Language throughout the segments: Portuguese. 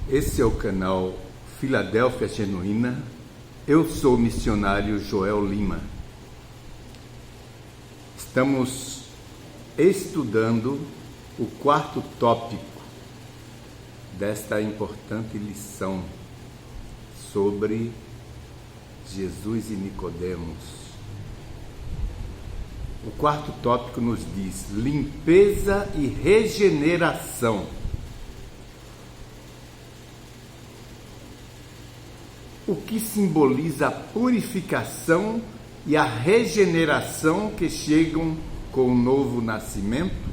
Esse é o canal Filadélfia Genuína. Eu sou o missionário Joel Lima. Estamos estudando o quarto tópico desta importante lição sobre Jesus e Nicodemos. O quarto tópico nos diz limpeza e regeneração. O que simboliza a purificação e a regeneração que chegam com o novo nascimento?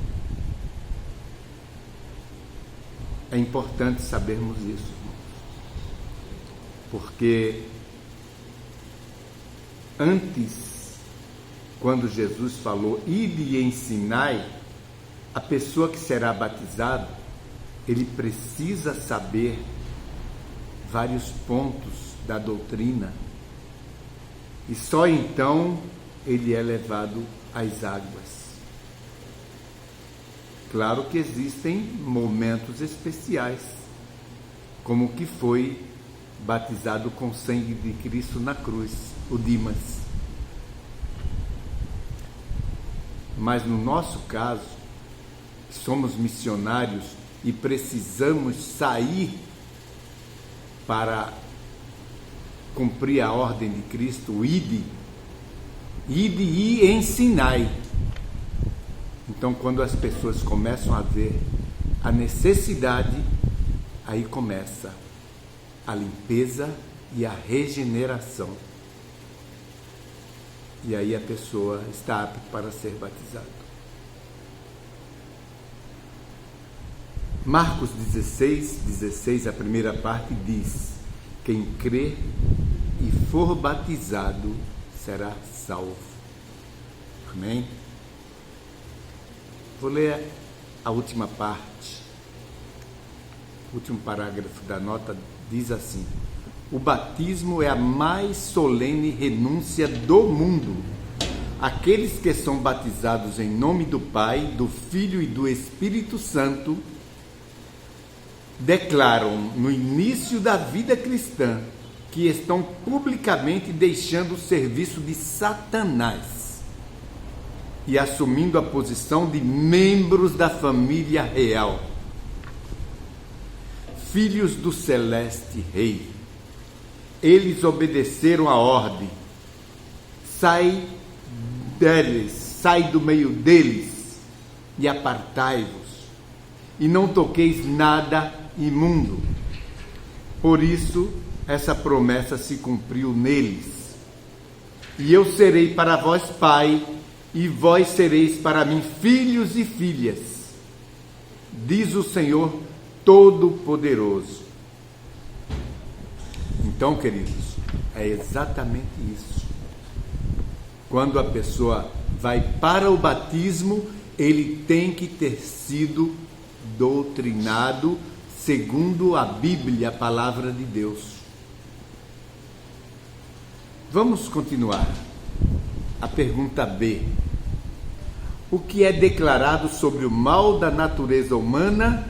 É importante sabermos isso, porque antes, quando Jesus falou, ide e ensinai, a pessoa que será batizado, ele precisa saber vários pontos da doutrina, e só então ele é levado às águas. Claro que existem momentos especiais, como o que foi batizado com o sangue de Cristo na cruz, o Dimas. Mas no nosso caso, somos missionários e precisamos sair para cumprir a ordem de Cristo, ide e ensinai. Então, quando as pessoas começam a ver a necessidade, aí começa a limpeza e a regeneração. E aí a pessoa está apta para ser batizada. Marcos 16, a primeira parte diz: quem crê e for batizado será salvo. Amém? Vou ler a última parte. O último parágrafo da nota diz assim: o batismo é a mais solene renúncia do mundo. Aqueles que são batizados em nome do Pai, do Filho e do Espírito Santo declaram no início da vida cristã que estão publicamente deixando o serviço de Satanás e assumindo a posição de membros da família real, filhos do celeste Rei. Eles obedeceram a ordem: sai do meio deles e apartai-vos, e não toqueis nada imundo. Por isso, essa promessa se cumpriu neles. E eu serei para vós pai, e vós sereis para mim filhos e filhas, diz o Senhor Todo-Poderoso. Então, queridos, é exatamente isso. Quando a pessoa vai para o batismo, ele tem que ter sido doutrinado segundo a Bíblia, a palavra de Deus. Vamos continuar. A pergunta B. O que é declarado sobre o mal da natureza humana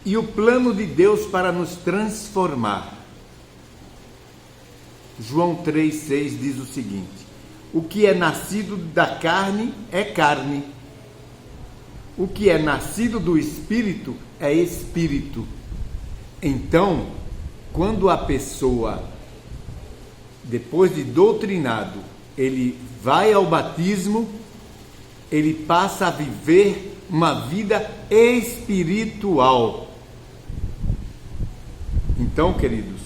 e o plano de Deus para nos transformar? João 3,6 diz o seguinte: o que é nascido da carne é carne, o que é nascido do Espírito é Espírito. Então, quando a pessoa, depois de doutrinado, ele vai ao batismo, ele passa a viver uma vida espiritual. Então, queridos,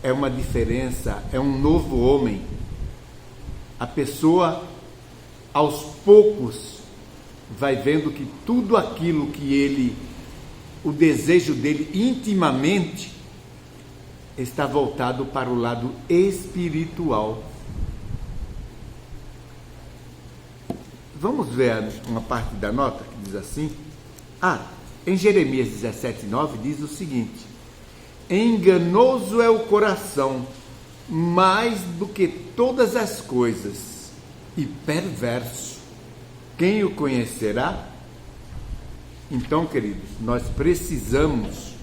é uma diferença, é um novo homem. A pessoa, aos poucos, vai vendo que tudo aquilo que o desejo dele intimamente, está voltado para o lado espiritual. Vamos ver uma parte da nota que diz assim. Em Jeremias 17,9 diz o seguinte: enganoso é o coração, mais do que todas as coisas, e perverso. Quem o conhecerá? Então, queridos, nós precisamos,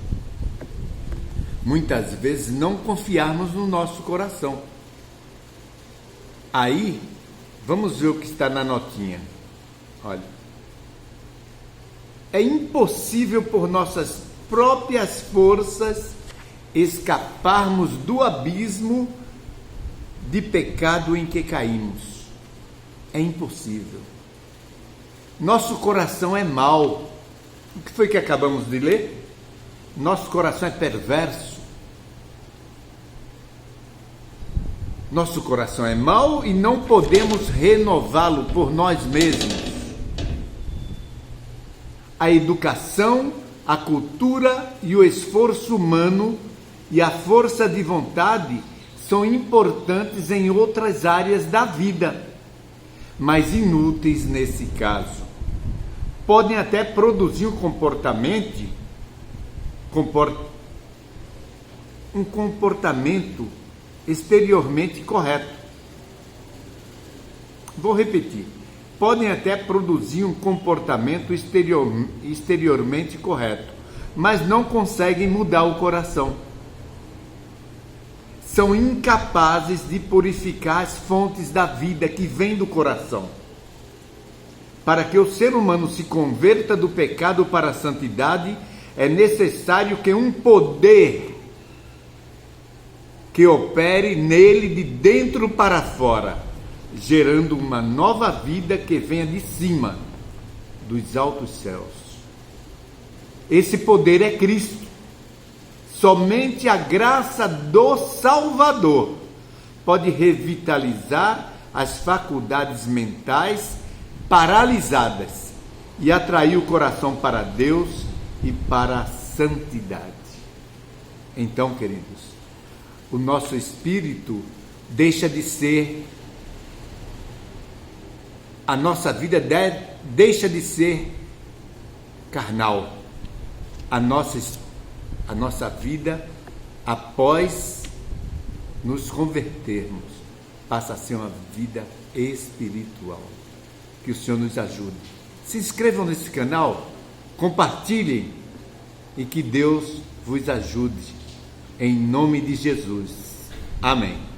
muitas vezes, não confiarmos no nosso coração. Aí, vamos ver o que está na notinha. Olha, é impossível por nossas próprias forças escaparmos do abismo de pecado em que caímos. É impossível. Nosso coração é mau. O que foi que acabamos de ler? Nosso coração é perverso. Nosso coração é mau e não podemos renová-lo por nós mesmos. A educação, a cultura e o esforço humano e a força de vontade são importantes em outras áreas da vida, mas inúteis nesse caso. Podem até produzir um comportamento exteriormente correto. Vou repetir. Podem até produzir um comportamento exteriormente correto, mas não conseguem mudar o coração. São incapazes de purificar as fontes da vida que vêm do coração. Para que o ser humano se converta do pecado para a santidade, é necessário que um poder que opere nele de dentro para fora, gerando uma nova vida que venha de cima, dos altos céus. Esse poder é Cristo. Somente a graça do Salvador pode revitalizar as faculdades mentais paralisadas e atrair o coração para Deus e para a santidade. Então, queridos, o nosso espírito deixa de ser, a nossa vida deixa de ser carnal. A nossa vida, após nos convertermos, passa a ser uma vida espiritual. Que o Senhor nos ajude. Se inscrevam nesse canal, compartilhem e que Deus vos ajude. Em nome de Jesus. Amém.